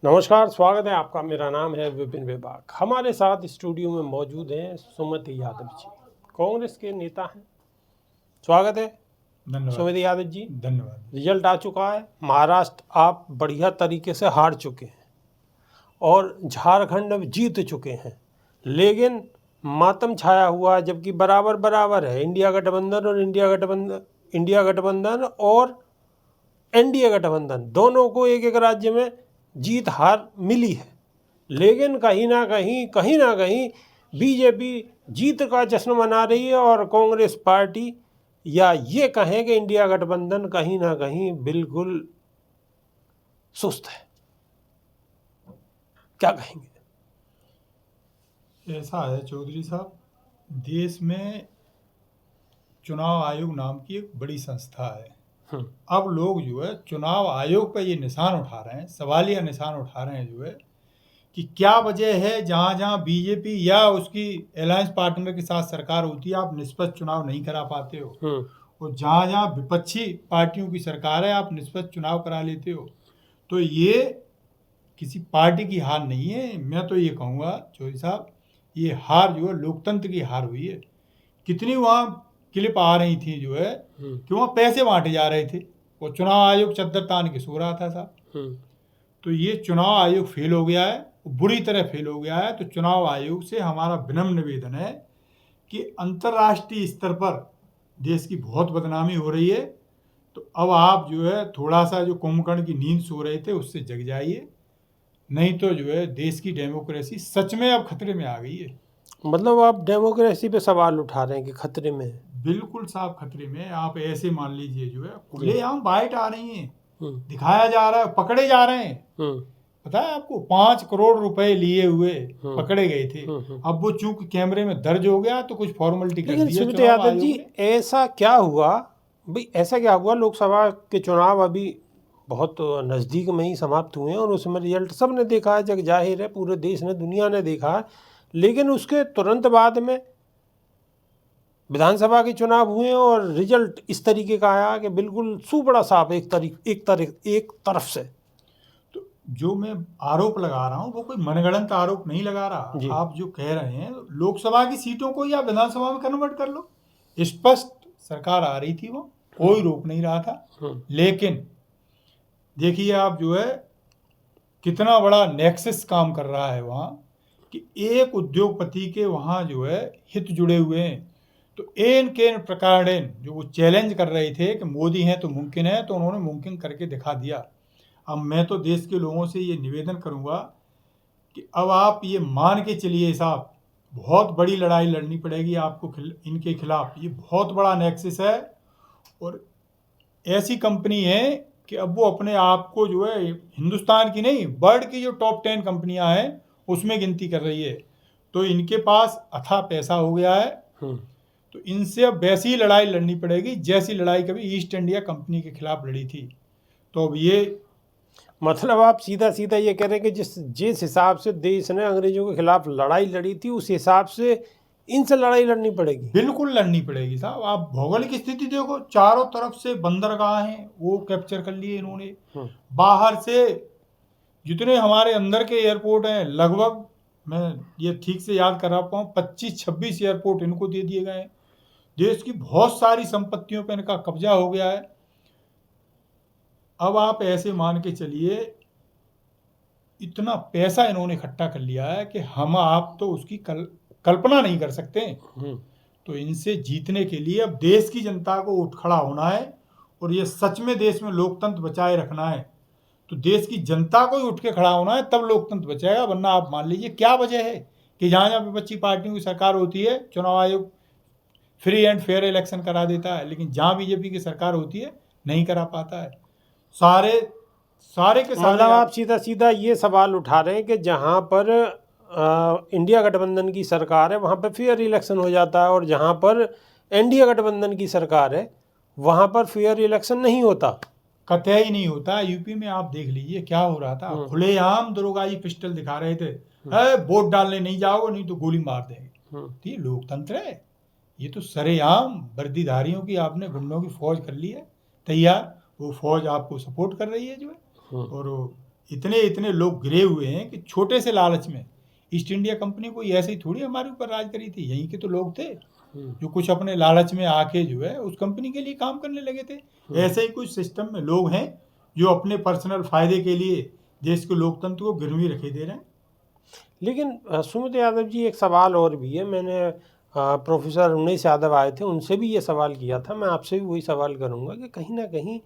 नमस्कार, स्वागत है आपका। मेरा नाम है विपिन विभाग। हमारे साथ स्टूडियो में मौजूद हैं सुमति यादव जी, कांग्रेस के नेता हैं। स्वागत है। धन्यवाद सुमति यादव जी, धन्यवाद। रिजल्ट आ चुका है। महाराष्ट्र आप बढ़िया तरीके से हार चुके हैं और झारखंड में जीत चुके हैं, लेकिन मातम छाया हुआ है, जबकि बराबर बराबर है। इंडिया गठबंधन और एनडीए गठबंधन दोनों को एक एक राज्य में जीत हार मिली है, लेकिन कहीं ना कहीं बीजेपी जीत का जश्न मना रही है और कांग्रेस पार्टी, या ये कहें कि इंडिया गठबंधन कहीं ना कहीं बिल्कुल सुस्त है। क्या कहेंगे? ऐसा है चौधरी साहब, देश में चुनाव आयोग नाम की एक बड़ी संस्था है। अब लोग जो है चुनाव आयोग पर ये निशान उठा रहे हैं, सवालिया निशान उठा रहे हैं जो है कि क्या वजह है जहाँ जहाँ बीजेपी या उसकी अलायंस पार्टनर के साथ सरकार होती है आप निष्पक्ष चुनाव नहीं करा पाते हो, और जहाँ जहाँ विपक्षी पार्टियों की सरकार है आप निष्पक्ष चुनाव करा लेते हो। तो ये किसी पार्टी की हार नहीं है। मैं तो ये कहूँगा चौधरी साहब, ये हार जो है लोकतंत्र की हार हुई है। कितनी वहाँ क्लिप आ रही थी जो है कि वहाँ पैसे बांटे जा रहे थे और चुनाव आयोग चद्दर तान के सो रहा था साहब। तो ये चुनाव आयोग फेल हो गया है, बुरी तरह फेल हो गया है। तो चुनाव आयोग से हमारा विनम्र निवेदन है कि अंतर्राष्ट्रीय स्तर पर देश की बहुत बदनामी हो रही है। तो अब आप जो है थोड़ा सा जो कुंभकर्ण की नींद सो रहे थे उससे जग जाइए, नहीं तो जो है देश की डेमोक्रेसी सच में अब खतरे में आ गई है। मतलब आप डेमोक्रेसी पे सवाल उठा रहे हैं कि खतरे में है? बिल्कुल साहब खतरे में है। आप ऐसे मान लीजिए जो है खुलेआम बाइट आ रही हैं, दिखाया जा रहा है, पकड़े जा रहे हैं। पता है आपको 5 करोड़ रुपए लिए हुए पकड़े गए थे। अब वो चूंकि कैमरे में दर्ज हो गया तो कुछ फॉर्मेलिटी कर दी है सुमित यादव जी, ऐसा क्या हुआ भाई? ऐसा क्या हुआ? लोकसभा के चुनाव अभी बहुत नज़दीक में ही समाप्त हुए हैं और उसमें रिजल्ट सब ने देखा है, जग जाहिर है, पूरे देश ने, दुनिया ने देखा है। लेकिन उसके तुरंत बाद में विधानसभा के चुनाव हुए और रिजल्ट इस तरीके का आया कि बिल्कुल सुपड़ा साफ एक तरफ से। तो जो मैं आरोप लगा रहा हूँ वो कोई मनगढ़ंत आरोप नहीं लगा रहा। आप जो कह रहे हैं लोकसभा की सीटों को या विधानसभा में कन्वर्ट कर लो, स्पष्ट सरकार आ रही थी, वो कोई रोक नहीं रहा था। लेकिन देखिए आप जो है कितना बड़ा नेक्सस काम कर रहा है वहाँ, कि एक उद्योगपति के वहाँ जो है हित जुड़े हुए हैं। तो एन केन प्रकार जो वो चैलेंज कर रहे थे कि मोदी हैं तो मुमकिन है, तो उन्होंने मुमकिन करके दिखा दिया। अब मैं तो देश के लोगों से ये निवेदन करूँगा कि अब आप ये मान के चलिए साहब, बहुत बड़ी लड़ाई लड़नी पड़ेगी आपको इनके खिलाफ। ये बहुत बड़ा नेक्सस है और ऐसी कंपनी है कि अब वो अपने आप को जो है हिंदुस्तान की नहीं, वर्ल्ड की जो टॉप 10 कंपनियां हैं उसमें गिनती कर रही है। तो इनके पास अथाह पैसा हो गया है। तो इनसे अब वैसी लड़ाई लड़नी पड़ेगी जैसी लड़ाई कभी ईस्ट इंडिया कंपनी के खिलाफ लड़ी थी। तो अब ये मतलब आप सीधा सीधा ये कह रहे हैं कि जिस हिसाब से देश ने अंग्रेजों के खिलाफ लड़ाई लड़ी थी, उस हिसाब से इनसे लड़ाई लड़नी पड़ेगी। बिल्कुल लड़नी पड़ेगी साहब। आप भौगोलिक स्थिति देखो, चारों तरफ से बंदरगाह हैं, वो कैप्चर कर लिए इन्होंने। बाहर से जितने हमारे अंदर के एयरपोर्ट हैं, लगभग मैं ये ठीक से याद कर रहा हूँ 25-26 एयरपोर्ट इनको दे दिए गए हैं। देश की बहुत सारी संपत्तियों पर इनका कब्जा हो गया है। अब आप ऐसे मान के चलिए इतना पैसा इन्होंने इकट्ठा कर लिया है कि हम आप तो उसकी कल्पना नहीं कर सकते। तो इनसे जीतने के लिए अब देश की जनता को उठ खड़ा होना है और ये सच में देश में लोकतंत्र बचाए रखना है। तो देश की जनता को ही उठ के खड़ा होना है, तब लोकतंत्र बचेगा। वरना आप मान लीजिए क्या वजह है कि जहाँ जहाँ विपक्षी पार्टियों की सरकार होती है चुनाव आयोग फ्री एंड फेयर इलेक्शन करा देता है, लेकिन जहाँ बीजेपी की सरकार होती है नहीं करा पाता है। सारे के सारे। मतलब आप सीधा सीधा ये सवाल उठा रहे हैं कि जहाँ पर इंडिया गठबंधन की सरकार है वहाँ पर फेयर इलेक्शन हो जाता है और जहाँ पर एनडीए गठबंधन की सरकार है वहाँ पर फेयर इलेक्शन नहीं होता। कतई नहीं होता। यूपी में आप देख लीजिए क्या हो रहा था, खुलेआम दरोगाई पिस्टल दिखा रहे थे, वोट डालने नहीं जाओगे नहीं तो गोली मार देंगे। तो ये लोकतंत्र है? ये तो सरेआम वर्दीधारियों की आपने गुंडों की फौज कर ली है तैयार। वो फौज आपको सपोर्ट कर रही है जो है, और इतने इतने लोग गिरे हुए हैं कि छोटे से लालच में ईस्ट इंडिया कंपनी कोई ऐसे ही थोड़ी हमारे ऊपर राज करी थी, यहीं के तो लोग थे जो कुछ अपने लालच में आके जो है उस कंपनी के लिए काम करने लगे थे। ऐसे ही कुछ सिस्टम में लोग हैं जो अपने पर्सनल फायदे के लिए देश के लोकतंत्र को गिरवी रखे दे रहे हैं। लेकिन सुमित यादव जी, एक सवाल और भी है। मैंने प्रोफेसर उन्नीस यादव आए थे, उनसे भी ये सवाल किया था, मैं आपसे भी वही सवाल करूंगा कि कहीं ना कहीं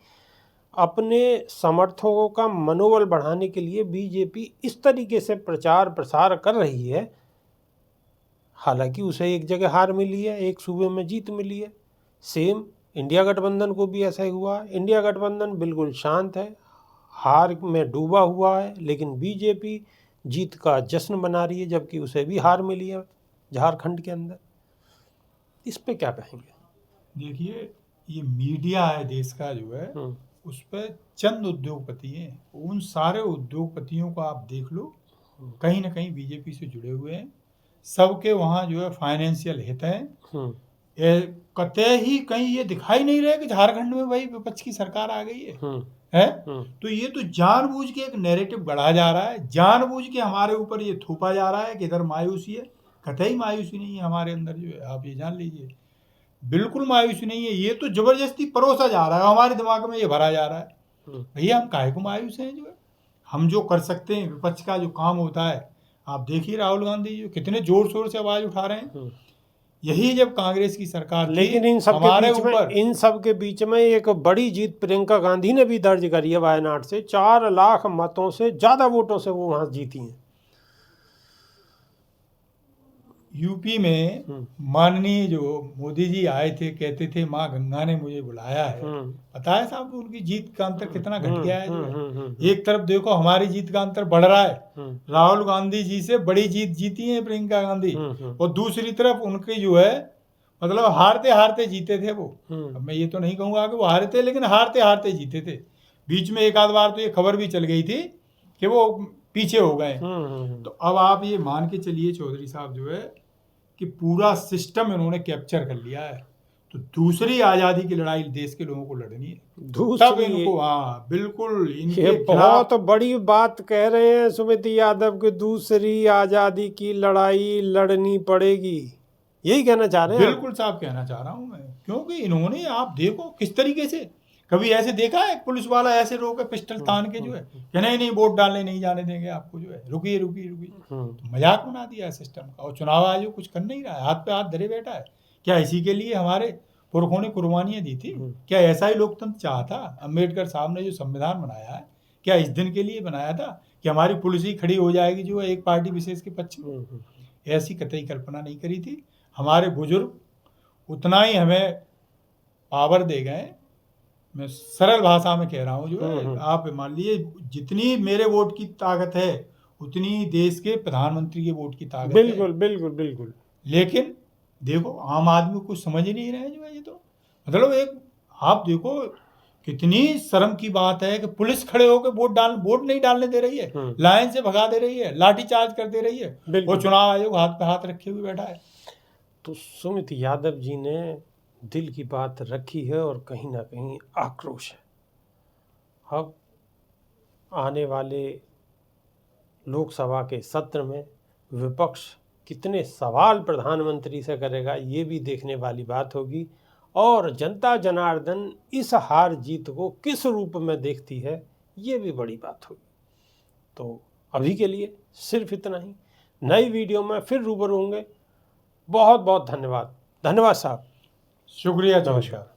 अपने समर्थकों का मनोबल बढ़ाने के लिए बीजेपी इस तरीके से प्रचार प्रसार कर रही है, हालांकि उसे एक जगह हार मिली है, एक सूबे में जीत मिली है। सेम इंडिया गठबंधन को भी ऐसा ही हुआ है। इंडिया गठबंधन बिल्कुल शांत है, हार में डूबा हुआ है, लेकिन बीजेपी जीत का जश्न मना रही है, जबकि उसे भी हार मिली है झारखंड के अंदर। इस पे क्या कहेंगे? देखिए, ये मीडिया है देश का जो है उस पर चंद उद्योगपति हैं, उन सारे उद्योगपतियों को आप देख लो, कहीं ना कहीं बीजेपी से जुड़े हुए हैं। सबके वहाँ जो है फाइनेंशियल हित हैं। कतई ही कहीं ये दिखाई नहीं रहा कि झारखंड में भाई विपक्ष की सरकार आ गई है। तो ये तो जानबूझ के एक नैरेटिव गढ़ा जा रहा है, जानबूझ के हमारे ऊपर ये थोपा जा रहा है कि इधर मायूसी है। कतई मायूसी नहीं है हमारे अंदर, जो है आप ये जान लीजिए, बिल्कुल मायूसी नहीं है। ये तो जबरदस्ती परोसा जा रहा है, हमारे दिमाग में ये भरा जा रहा है। भैया हम काहे को मायूस हैं? जो है हम जो कर सकते हैं, विपक्ष का जो काम होता है, आप देखिए राहुल गांधी जो कितने जोर शोर से आवाज उठा रहे हैं। यही जब कांग्रेस की सरकार थी, लेकिन इन सब के बीच में एक बड़ी जीत प्रियंका गांधी ने भी दर्ज करी है वायनाड से। 4 लाख मतों से ज्यादा वोटों से वो वहां जीती हैं। यूपी में माननीय जो मोदी जी आए थे, कहते थे माँ गंगा ने मुझे बुलाया है। पता है साहब उनकी जीत का अंतर कितना घट गया है? एक तरफ देखो हमारी जीत का अंतर बढ़ रहा है, राहुल गांधी जी से बड़ी जीत जीती है प्रियंका गांधी, और दूसरी तरफ उनके जो है मतलब हारते हारते जीते थे वो। अब मैं ये तो नहीं कहूँगा कि वो हारे थे, लेकिन हारते हारते जीते थे। बीच में एक आध बार तो ये खबर भी चल गई थी कि वो पीछे हो गए। तो अब आप ये मान के चलिए चौधरी साहब जो है कि पूरा सिस्टम इन्होंने कैप्चर कर लिया है। तो दूसरी आज़ादी की लड़ाई देश के लोगों को लड़नी है, तब इनको बिल्कुल ये बहुत बड़ी बात कह रहे हैं सुमित यादव कि दूसरी आज़ादी की लड़ाई लड़नी पड़ेगी, यही कहना चाह रहे हैं? बिल्कुल साहब कहना चाह रहा हूँ मैं, क्योंकि इन्होंने आप देखो किस तरीके से, कभी ऐसे देखा है पुलिस वाला ऐसे रोके पिस्टल तान के जो है कि नहीं वोट डालने नहीं जाने देंगे आपको, जो है रुकिए रुकिए रुकिए। तो मजाक बना दिया है सिस्टम का, और चुनाव आयोग कुछ कर नहीं रहा है, हाथ पे हाथ धरे बैठा है। क्या इसी के लिए हमारे पुरखों ने कुर्बानियां दी थी? क्या ऐसा ही लोकतंत्र चाहता? अम्बेडकर साहब ने जो संविधान बनाया है, क्या इस दिन के लिए बनाया था कि हमारी पुलिस ही खड़ी हो जाएगी जो है एक पार्टी विशेष के पक्ष में? ऐसी कतई कल्पना नहीं करी थी। हमारे बुजुर्ग उतना ही हमें पावर दे गए। मैं सरल भाषा में कह रहा हूँ, जो है आप मान लीजिए जितनी मेरे वोट की ताकत है उतनी देश के प्रधानमंत्री के वोट की ताकत है। बिल्कुल बिल्कुल बिल्कुल। लेकिन देखो आम आदमी कुछ समझ ही नहीं रहे जो है। ये तो मतलब एक आप देखो कितनी शर्म की बात है कि पुलिस खड़े होकर वोट नहीं डालने दे रही है, लाइन से भगा दे रही है, लाठी चार्ज कर दे रही है, और चुनाव आयोग हाथ पे हाथ रखे हुए बैठा है। तो सुमित यादव जी ने दिल की बात रखी है और कहीं ना कहीं आक्रोश है। अब आने वाले लोकसभा के सत्र में विपक्ष कितने सवाल प्रधानमंत्री से करेगा, ये भी देखने वाली बात होगी, और जनता जनार्दन इस हार जीत को किस रूप में देखती है, ये भी बड़ी बात होगी। तो अभी के लिए सिर्फ इतना ही। नई वीडियो में फिर रूबरू होंगे। बहुत बहुत धन्यवाद। धन्यवाद साहब। शुक्रिया। नमस्कार।